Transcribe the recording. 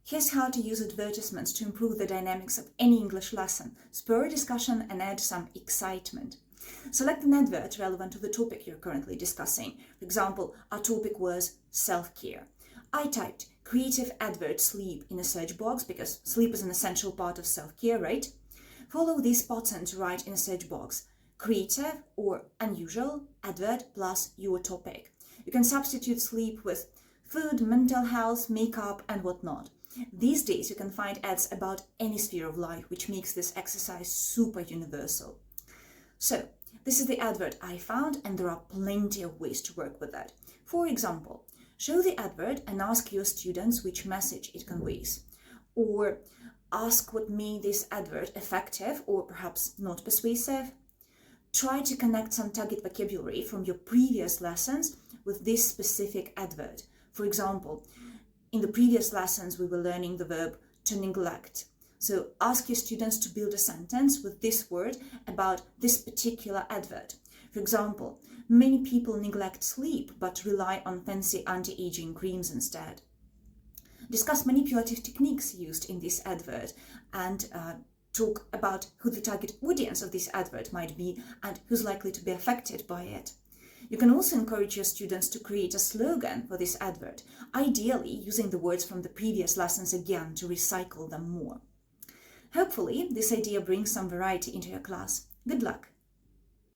Here's how to use advertisements to improve the dynamics of any English lesson, spur a discussion and add some excitement. Select an advert relevant to the topic you're currently discussing. For example, our topic was self-care. I typed creative advert sleep in a search box because sleep is an essential part of self-care, right? Follow this button to write in a search box creative or unusual advert plus your topic. You can substitute sleep with food, mental health, makeup, and whatnot. These days you can find ads about any sphere of life, which makes this exercise super universal. So, this is the advert I found, and there are plenty of ways to work with that. For example, show the advert and ask your students which message it conveys. Or ask what made this advert effective or perhaps not persuasive. Try to connect some target vocabulary from your previous lessons with this specific advert. For example, in the previous lessons we were learning the verb to neglect. So ask your students to build a sentence with this word about this particular advert. For example, many people neglect sleep but rely on fancy anti-aging creams instead. Discuss manipulative techniques used in this advert and talk about who the target audience of this advert might be and who's likely to be affected by it. You can also encourage your students to create a slogan for this advert, ideally using the words from the previous lessons again to recycle them more. Hopefully, this idea brings some variety into your class. Good luck!